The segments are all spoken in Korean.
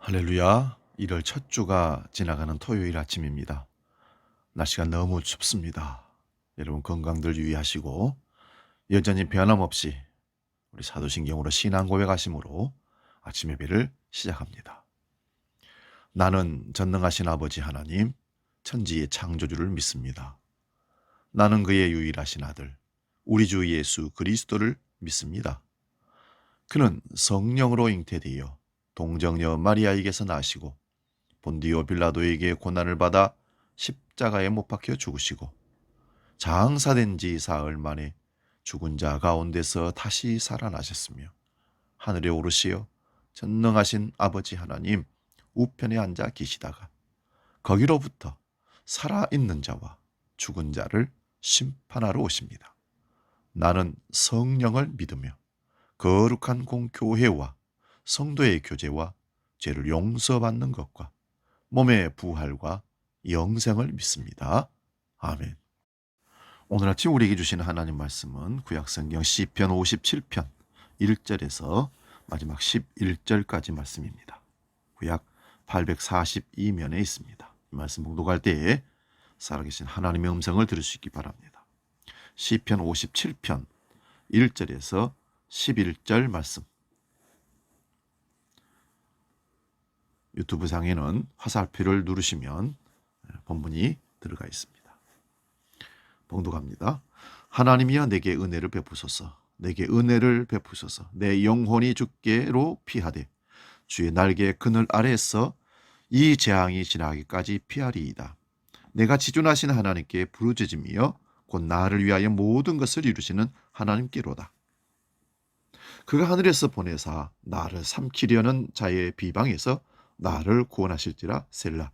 할렐루야. 1월 첫 주가 지나가는 토요일 아침입니다. 날씨가 너무 춥습니다. 여러분 건강들 유의하시고 여전히 변함없이 우리 사도신경으로 신앙 고백하심으로 아침 예배를 시작합니다. 나는 전능하신 아버지 하나님, 천지의 창조주를 믿습니다. 나는 그의 유일하신 아들, 우리 주 예수 그리스도를 믿습니다. 그는 성령으로 잉태되어 동정녀 마리아에게서 나시고 본디오 빌라도에게 고난을 받아 십자가에 못 박혀 죽으시고 장사된 지 사흘 만에 죽은 자 가운데서 다시 살아나셨으며 하늘에 오르시어 전능하신 아버지 하나님 우편에 앉아 계시다가 거기로부터 살아있는 자와 죽은 자를 심판하러 오십니다. 나는 성령을 믿으며 거룩한 공교회와 성도의 교제와 죄를 용서받는 것과 몸의 부활과 영생을 믿습니다. 아멘. 오늘 아침 우리에게 주시는 하나님 말씀은 구약성경 시편 57편 1절에서 마지막 11절까지 말씀입니다. 구약 842면에 있습니다. 이 말씀 봉독할 때에 살아계신 하나님의 음성을 들을 수 있기 바랍니다. 시편 57편 1절에서 11절 말씀. 유튜브 상에는 화살표를 누르시면 본문이 들어가 있습니다. 봉독합니다. 하나님이여 내게 은혜를 베푸소서. 내게 은혜를 베푸소서. 내 영혼이 주께로 피하되 주의 날개 그늘 아래에서 이 재앙이 지나기까지 피하리이다. 내가 지존하신 하나님께 부르짖으며 곧 나를 위하여 모든 것을 이루시는 하나님께로다. 그가 하늘에서 보내사 나를 삼키려는 자의 비방에서 나를 구원하실지라 셀라.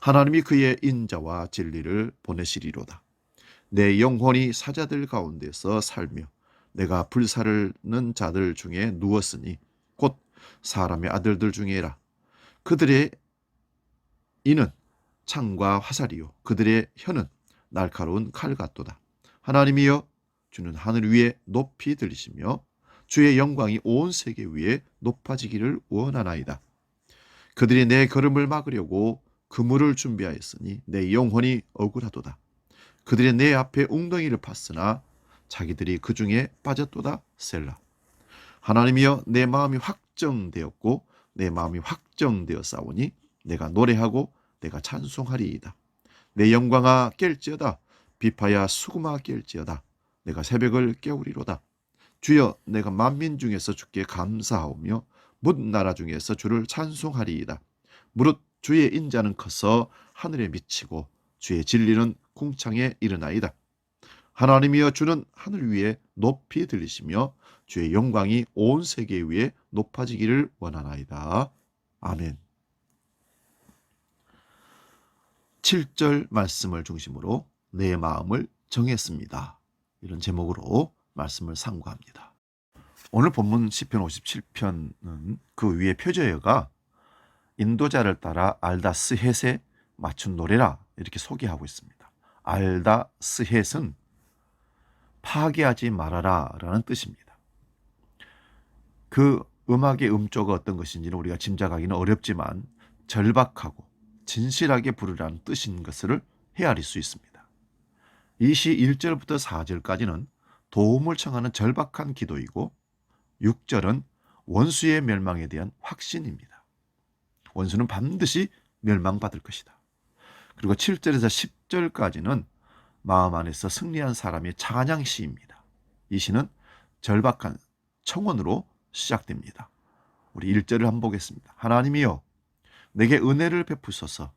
하나님이 그의 인자와 진리를 보내시리로다. 내 영혼이 사자들 가운데서 살며 내가 불사르는 자들 중에 누웠으니 곧 사람의 아들들 중에라. 그들의 이는 창과 화살이요 그들의 혀는 날카로운 칼 같도다. 하나님이여 주는 하늘 위에 높이 들리시며 주의 영광이 온 세계 위에 높아지기를 원하나이다. 그들이 내 걸음을 막으려고 그물을 준비하였으니 내 영혼이 억울하도다. 그들이 내 앞에 웅덩이를 팠으나 자기들이 그 중에 빠졌도다. 셀라. 하나님이여 내 마음이 확정되었고 내 마음이 확정되었사오니 내가 노래하고 내가 찬송하리이다. 내 영광아 깰지어다. 비파야 수금아 깰지어다. 내가 새벽을 깨우리로다. 주여 내가 만민 중에서 주께 감사하오며 뭇 나라 중에서 주를 찬송하리이다. 무릇 주의 인자는 커서 하늘에 미치고 주의 진리는 궁창에 이르나이다. 하나님이여 주는 하늘 위에 높이 들리시며 주의 영광이 온 세계 위에 높아지기를 원하나이다. 아멘. 7절 말씀을 중심으로 내 마음을 정했습니다. 이런 제목으로 말씀을 상고합니다. 오늘 본문 시편 57편은 그 위에 표제어가 인도자를 따라 알다스헷에 맞춘 노래라 이렇게 소개하고 있습니다. 알다스헷은 파괴하지 말아라 라는 뜻입니다. 그 음악의 음조가 어떤 것인지는 우리가 짐작하기는 어렵지만 절박하고 진실하게 부르라는 뜻인 것을 헤아릴 수 있습니다. 이 시 1절부터 4절까지는 도움을 청하는 절박한 기도이고 6절은 원수의 멸망에 대한 확신입니다. 원수는 반드시 멸망받을 것이다. 그리고 7절에서 10절까지는 마음 안에서 승리한 사람의 찬양 시입니다. 이 시는 절박한 청원으로 시작됩니다. 우리 1절을 한번 보겠습니다. 하나님이여 내게 은혜를 베푸소서.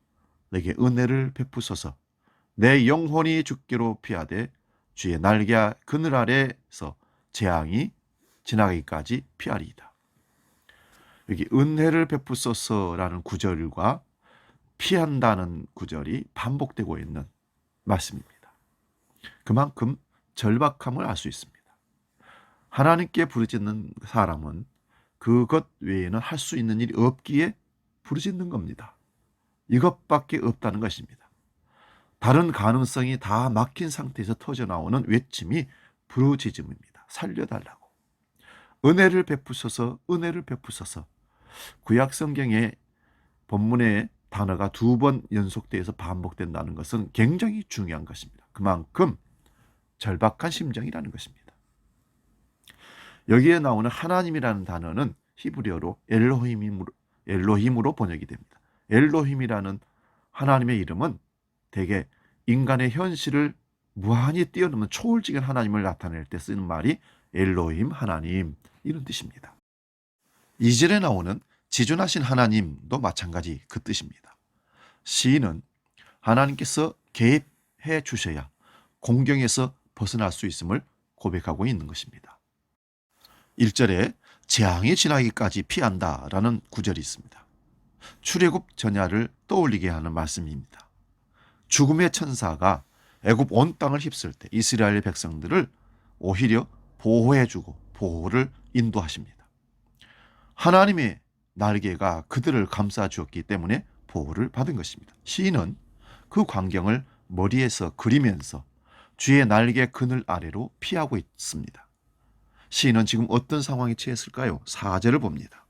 내게 은혜를 베푸소서. 내 영혼이 주께로 피하되 주의 날개 그늘 아래에서 재앙이 지나기까지 피하리이다. 여기 은혜를 베푸소서라는 구절과 피한다는 구절이 반복되고 있는 말씀입니다. 그만큼 절박함을 알 수 있습니다. 하나님께 부르짖는 사람은 그것 외에는 할 수 있는 일이 없기에 부르짖는 겁니다. 이것밖에 없다는 것입니다. 다른 가능성이 다 막힌 상태에서 터져나오는 외침이 부르짖음입니다. 살려달라고. 은혜를 베푸소서, 은혜를 베푸소서. 구약 성경의 본문의 단어가 2번 연속돼서 반복된다는 것은 굉장히 중요한 것입니다. 그만큼 절박한 심정이라는 것입니다. 여기에 나오는 하나님이라는 단어는 히브리어로 엘로힘으로 번역이 됩니다. 엘로힘이라는 하나님의 이름은 대개 인간의 현실을 무한히 뛰어넘는 초월적인 하나님을 나타낼 때 쓰는 말이 엘로힘, 하나님, 이런 뜻입니다. 2절에 나오는 지존하신 하나님도 마찬가지 그 뜻입니다. 시인은 하나님께서 개입해 주셔야 공경에서 벗어날 수 있음을 고백하고 있는 것입니다. 1절에 재앙이 지나기까지 피한다라는 구절이 있습니다. 출애굽 전야를 떠올리게 하는 말씀입니다. 죽음의 천사가 애굽 온 땅을 휩쓸 때 이스라엘 백성들을 오히려 보호해주고 보호를 인도하십니다. 하나님의 날개가 그들을 감싸 주었기 때문에 보호를 받은 것입니다. 시인은 그 광경을 머리에서 그리면서 주의 날개 그늘 아래로 피하고 있습니다. 시인은 지금 어떤 상황에 처했을까요? 4절을 봅니다.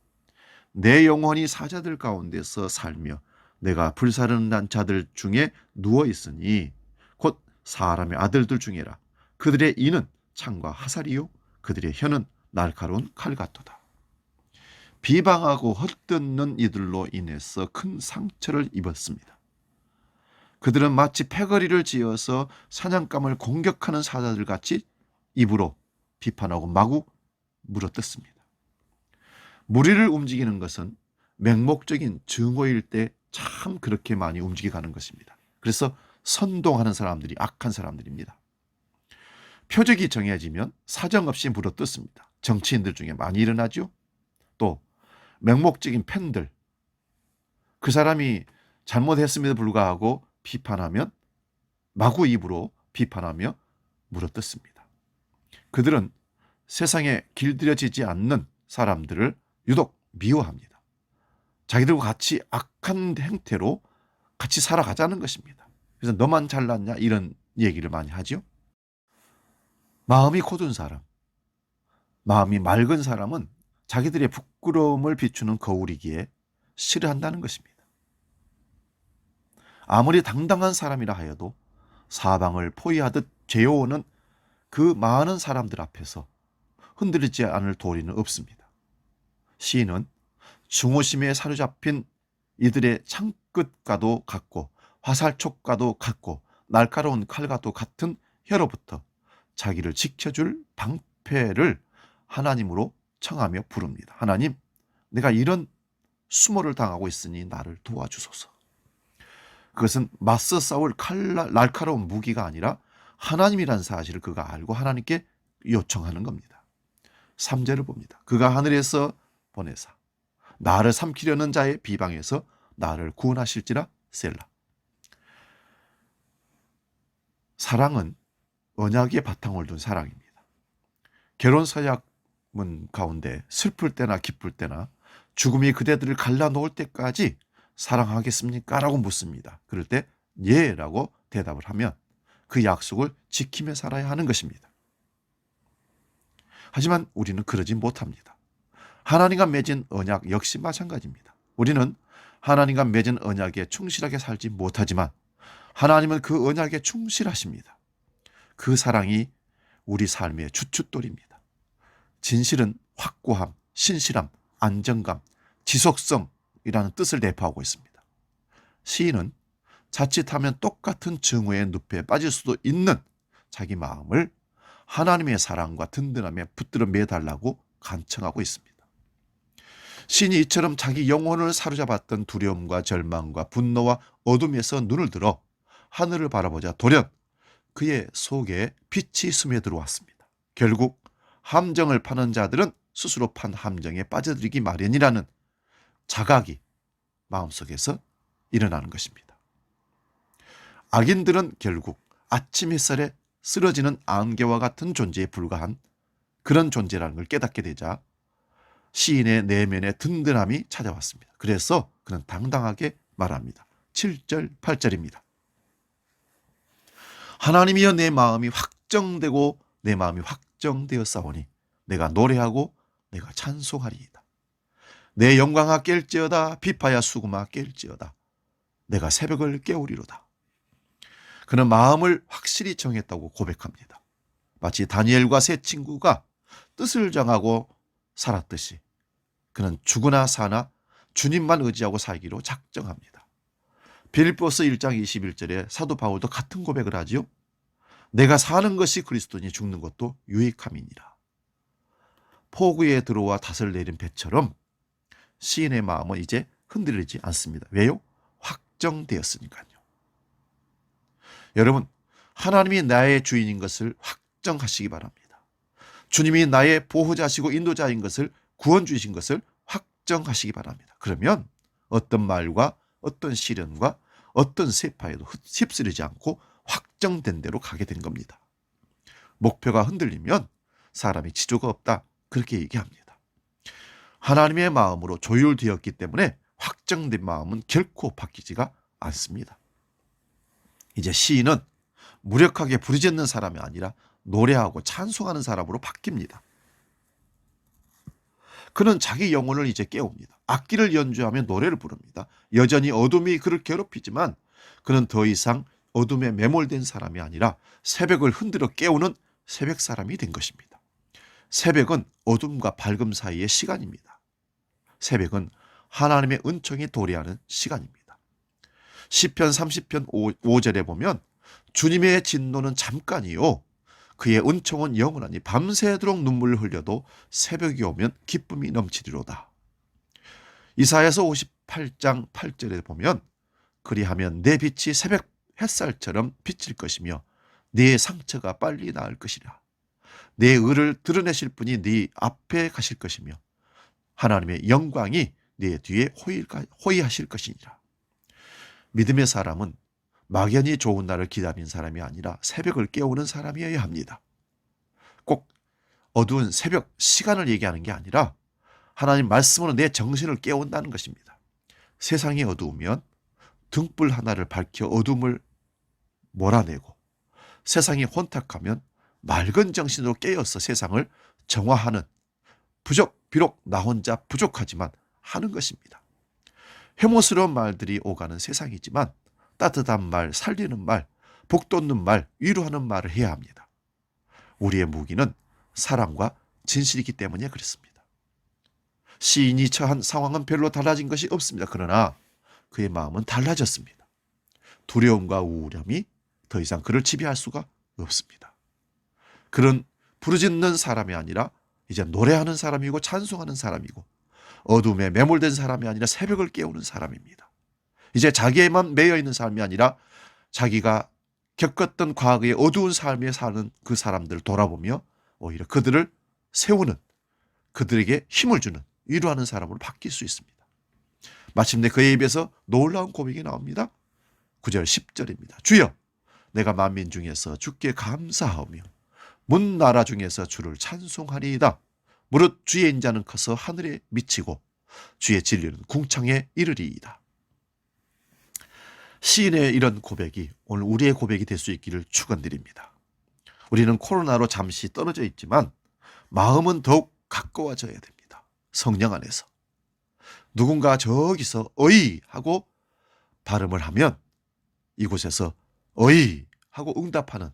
내 영혼이 사자들 가운데서 살며 내가 불사르는 자들 중에 누워 있으니 곧 사람의 아들들 중에라. 그들의 이는 창과 화살이요 그들의 혀는 날카로운 칼 같도다. 비방하고 헛듣는 이들로 인해서 큰 상처를 입었습니다. 그들은 마치 패거리를 지어서 사냥감을 공격하는 사자들 같이 입으로 비판하고 마구 물어뜯습니다. 무리를 움직이는 것은 맹목적인 증오일 때 참 그렇게 많이 움직여가는 것입니다. 그래서 선동하는 사람들이 악한 사람들입니다. 표적이 정해지면 사정없이 물어뜯습니다. 정치인들 중에 많이 일어나죠. 또 맹목적인 팬들, 그 사람이 잘못했음에도 불구하고 비판하면 마구 입으로 비판하며 물어뜯습니다. 그들은 세상에 길들여지지 않는 사람들을 유독 미워합니다. 자기들과 같이 악한 행태로 같이 살아가자는 것입니다. 그래서 너만 잘났냐 이런 얘기를 많이 하죠. 마음이 고든 사람, 마음이 맑은 사람은 자기들의 부끄러움을 비추는 거울이기에 싫어한다는 것입니다. 아무리 당당한 사람이라 하여도 사방을 포위하듯 죄어오는 그 많은 사람들 앞에서 흔들리지 않을 도리는 없습니다. 시인은 증오심에 사로잡힌 이들의 창끝과도 같고 화살촉과도 같고 날카로운 칼과도 같은 혀로부터 자기를 지켜줄 방패를 하나님으로 청하며 부릅니다. 하나님, 내가 이런 수모를 당하고 있으니 나를 도와주소서. 그것은 맞서 싸울 날카로운 무기가 아니라 하나님이라는 사실을 그가 알고 하나님께 요청하는 겁니다. 3절을 봅니다. 그가 하늘에서 보내사 나를 삼키려는 자의 비방에서 나를 구원하실지라 셀라. 사랑은 언약의 바탕을 둔 사랑입니다. 결혼 서약문 가운데 슬플 때나 기쁠 때나 죽음이 그대들을 갈라놓을 때까지 사랑하겠습니까? 라고 묻습니다. 그럴 때 예 라고 대답을 하면 그 약속을 지키며 살아야 하는 것입니다. 하지만 우리는 그러지 못합니다. 하나님과 맺은 언약 역시 마찬가지입니다. 우리는 하나님과 맺은 언약에 충실하게 살지 못하지만 하나님은 그 언약에 충실하십니다. 그 사랑이 우리 삶의 주춧돌입니다. 진실은 확고함, 신실함, 안정감, 지속성이라는 뜻을 내포하고 있습니다. 시인은 자칫하면 똑같은 증오의 늪에 빠질 수도 있는 자기 마음을 하나님의 사랑과 든든함에 붙들어 매달라고 간청하고 있습니다. 시인이 이처럼 자기 영혼을 사로잡았던 두려움과 절망과 분노와 어둠에서 눈을 들어 하늘을 바라보자 돌연 그의 속에 빛이 스며들어왔습니다. 결국 함정을 파는 자들은 스스로 판 함정에 빠져들기 마련이라는 자각이 마음속에서 일어나는 것입니다. 악인들은 결국 아침 햇살에 쓰러지는 안개와 같은 존재에 불과한 그런 존재라는 걸 깨닫게 되자 시인의 내면에 든든함이 찾아왔습니다. 그래서 그는 당당하게 말합니다. 7절, 8절입니다. 하나님이여 내 마음이 확정되고 내 마음이 확정되었사오니 내가 노래하고 내가 찬송하리이다. 내 영광아 깰지어다. 비파야 수금아 깰지어다. 내가 새벽을 깨우리로다. 그는 마음을 확실히 정했다고 고백합니다. 마치 다니엘과 세 친구가 뜻을 정하고 살았듯이 그는 죽으나 사나 주님만 의지하고 살기로 작정합니다. 빌립보서 1장 21절에 사도 바울도 같은 고백을 하지요. 내가 사는 것이 그리스도니 죽는 것도 유익함이니라. 포구에 들어와 닷을 내린 배처럼 시인의 마음은 이제 흔들리지 않습니다. 왜요? 확정되었으니까요. 여러분, 하나님이 나의 주인인 것을 확정하시기 바랍니다. 주님이 나의 보호자시고 인도자인 것을, 구원주이신 것을 확정하시기 바랍니다. 그러면 어떤 말과 어떤 시련과 어떤 세파에도 휩쓸리지 않고 확정된 대로 가게 된 겁니다. 목표가 흔들리면 사람이 지조가 없다, 그렇게 얘기합니다. 하나님의 마음으로 조율되었기 때문에 확정된 마음은 결코 바뀌지가 않습니다. 이제 시인은 무력하게 부르짖는 사람이 아니라 노래하고 찬송하는 사람으로 바뀝니다. 그는 자기 영혼을 이제 깨웁니다. 악기를 연주하며 노래를 부릅니다. 여전히 어둠이 그를 괴롭히지만 그는 더 이상 어둠에 매몰된 사람이 아니라 새벽을 흔들어 깨우는 새벽 사람이 된 것입니다. 새벽은 어둠과 밝음 사이의 시간입니다. 새벽은 하나님의 은총이 도래하는 시간입니다. 시편 30편 5절에 보면 주님의 진노는 잠깐이요 그의 은총은 영원하니 밤새도록 눈물을 흘려도 새벽이 오면 기쁨이 넘치리로다. 이사야서 58장 8절에 보면 그리하면 내 빛이 새벽 햇살처럼 비칠 것이며 네 상처가 빨리 나을 것이라. 내 의를 드러내실 분이 네 앞에 가실 것이며 하나님의 영광이 네 뒤에 호위하실 것이니라. 믿음의 사람은 막연히 좋은 날을 기다리는 사람이 아니라 새벽을 깨우는 사람이어야 합니다. 꼭 어두운 새벽 시간을 얘기하는 게 아니라 하나님 말씀으로 내 정신을 깨운다는 것입니다. 세상이 어두우면 등불 하나를 밝혀 어둠을 몰아내고 세상이 혼탁하면 맑은 정신으로 깨어서 세상을 정화하는 비록 나 혼자 부족하지만 하는 것입니다. 혐오스러운 말들이 오가는 세상이지만 따뜻한 말, 살리는 말, 복 돋는 말, 위로하는 말을 해야 합니다. 우리의 무기는 사랑과 진실이기 때문에 그렇습니다. 시인이 처한 상황은 별로 달라진 것이 없습니다. 그러나 그의 마음은 달라졌습니다. 두려움과 우울함이 더 이상 그를 지배할 수가 없습니다. 그는 부르짖는 사람이 아니라 이제 노래하는 사람이고 찬송하는 사람이고 어둠에 매몰된 사람이 아니라 새벽을 깨우는 사람입니다. 이제 자기에만 매여있는 삶이 아니라 자기가 겪었던 과거의 어두운 삶에 사는 그 사람들을 돌아보며 오히려 그들을 세우는, 그들에게 힘을 주는, 위로하는 사람으로 바뀔 수 있습니다. 마침내 그의 입에서 놀라운 고백이 나옵니다. 9절 10절입니다. 주여, 내가 만민 중에서 주께 감사하오며 문 나라 중에서 주를 찬송하리이다. 무릇 주의 인자는 커서 하늘에 미치고 주의 진리는 궁창에 이르리이다. 시인의 이런 고백이 오늘 우리의 고백이 될 수 있기를 축원드립니다. 우리는 코로나로 잠시 떨어져 있지만 마음은 더욱 가까워져야 됩니다. 성령 안에서. 누군가 저기서 어이 하고 발음을 하면 이곳에서 어이 하고 응답하는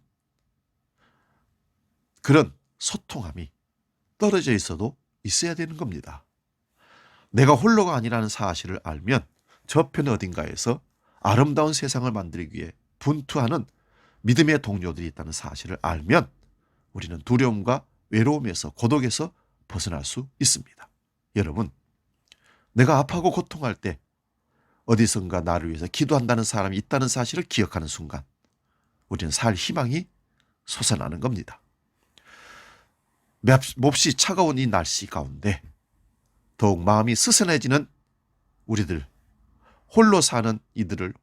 그런 소통함이 떨어져 있어도 있어야 되는 겁니다. 내가 홀로가 아니라는 사실을 알면 저편 어딘가에서 아름다운 세상을 만들기 위해 분투하는 믿음의 동료들이 있다는 사실을 알면 우리는 두려움과 외로움에서 고독에서 벗어날 수 있습니다. 여러분, 내가 아파하고 고통할 때 어디선가 나를 위해서 기도한다는 사람이 있다는 사실을 기억하는 순간 우리는 살 희망이 솟아나는 겁니다. 몹시 차가운 이 날씨 가운데 더욱 마음이 스슨해지는 우리들, 홀로 사는 이들을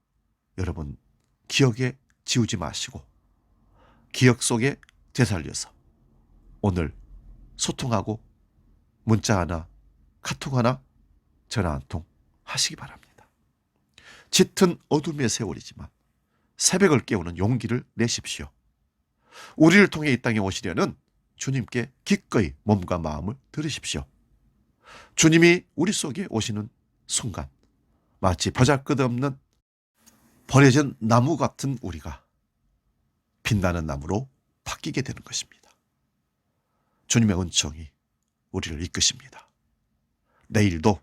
여러분 기억에 지우지 마시고 기억 속에 되살려서 오늘 소통하고 문자 하나, 카톡 하나, 전화 한 통 하시기 바랍니다. 짙은 어둠의 세월이지만 새벽을 깨우는 용기를 내십시오. 우리를 통해 이 땅에 오시려는 주님께 기꺼이 몸과 마음을 들으십시오. 주님이 우리 속에 오시는 순간 마치 보잘것없는 버려진 나무 같은 우리가 빛나는 나무로 바뀌게 되는 것입니다. 주님의 은총이 우리를 이끄십니다. 내일도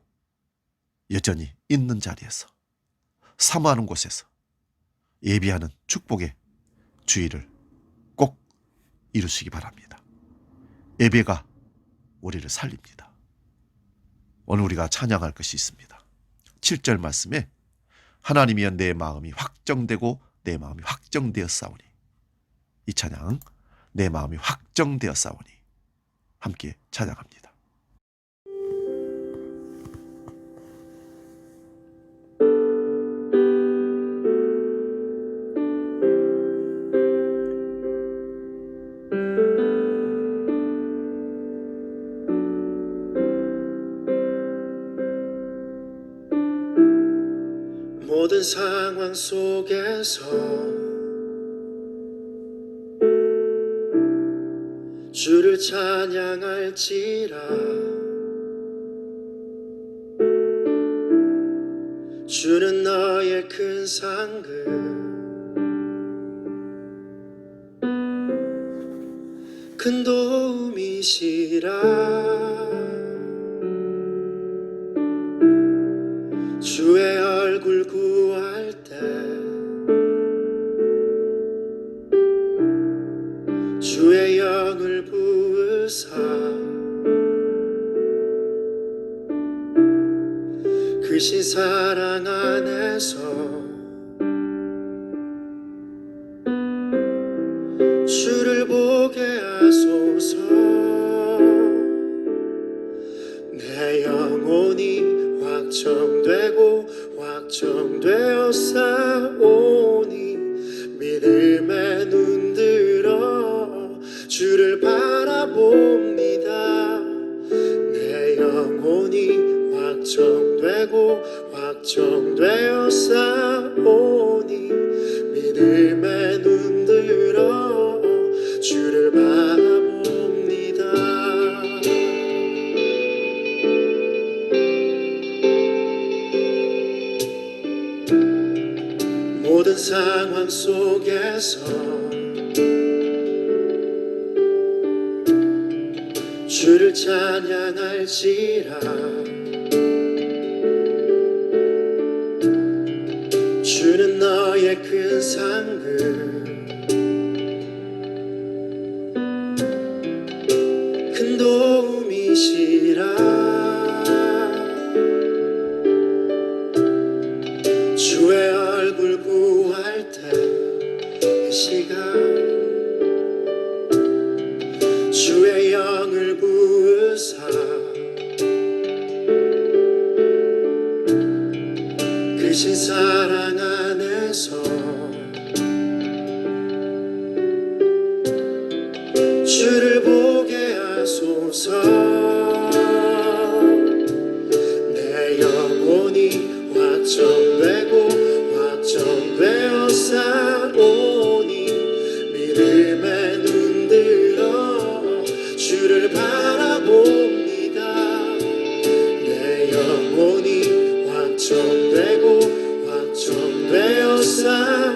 여전히 있는 자리에서, 사모하는 곳에서 예비하는 축복의 주의를 꼭 이루시기 바랍니다. 예배가 우리를 살립니다. 오늘 우리가 찬양할 것이 있습니다. 7절 말씀에 하나님이여 내 마음이 확정되고 내 마음이 확정되었사오니, 이 찬양 내 마음이 확정되었사오니 함께 찬양합니다. 모든 상황 속에서 주를 찬양할지라. 주는 너의 큰 상급, 큰 도움이시라. 주의 얼굴 구할 때 주의 영을 부으사 크신 사랑 안에서 주를 보게 하소서. 내 영혼이 확정되고 확정되었사오니 믿음에 눈들어 주를 바라봅니다. 내 영혼이 확정되고 확정되었사오니 믿음에 눈들어 주를 바라봅니다. 모든 상황 속에서 주를 찬양할지라. 주는 너의 큰 상급, 큰 도움이시라. 주의 얼굴 구할 때 이 시간 주의 영을 부으사 크신 사랑 안에서 주를 보게 하소서. 내 영혼이 확정되고 확정되었사오니 믿음에 눈들어 주를 바라봅니다. 내 영혼이 확정되고 확정되었사오니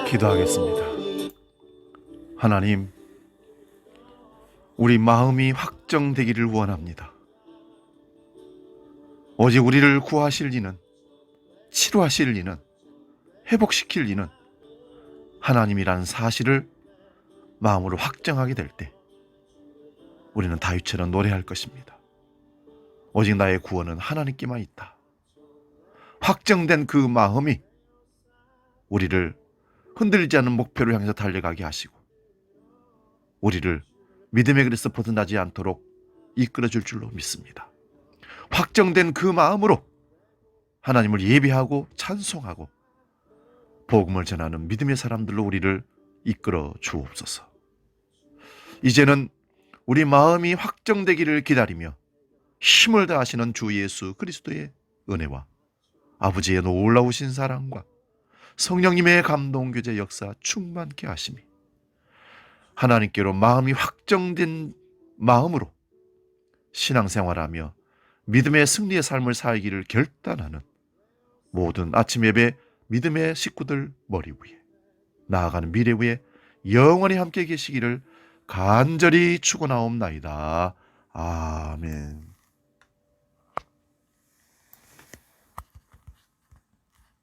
기도하겠습니다. 하나님, 우리 마음이 확정되기를 원합니다. 오직 우리를 구하실 이는, 치료하실 이는, 회복시킬 이는 하나님이라는 사실을 마음으로 확정하게 될 때 우리는 다윗처럼 노래할 것입니다. 오직 나의 구원은 하나님께만 있다. 확정된 그 마음이 우리를 흔들리지 않는 목표를 향해서 달려가게 하시고 우리를 믿음의 길에서 벗어나지 않도록 이끌어줄 줄로 믿습니다. 확정된 그 마음으로 하나님을 예배하고 찬송하고 복음을 전하는 믿음의 사람들로 우리를 이끌어 주옵소서. 이제는 우리 마음이 확정되기를 기다리며 힘을 다하시는 주 예수 그리스도의 은혜와 아버지의 놀라우신 사랑과 성령님의 감동 교제 역사 충만케 하심이 하나님께로 마음이 확정된 마음으로 신앙생활하며 믿음의 승리의 삶을 살기를 결단하는 모든 아침 예배 믿음의 식구들 머리 위에 나아가는 미래 위에 영원히 함께 계시기를 간절히 축원하옵나이다. 아멘.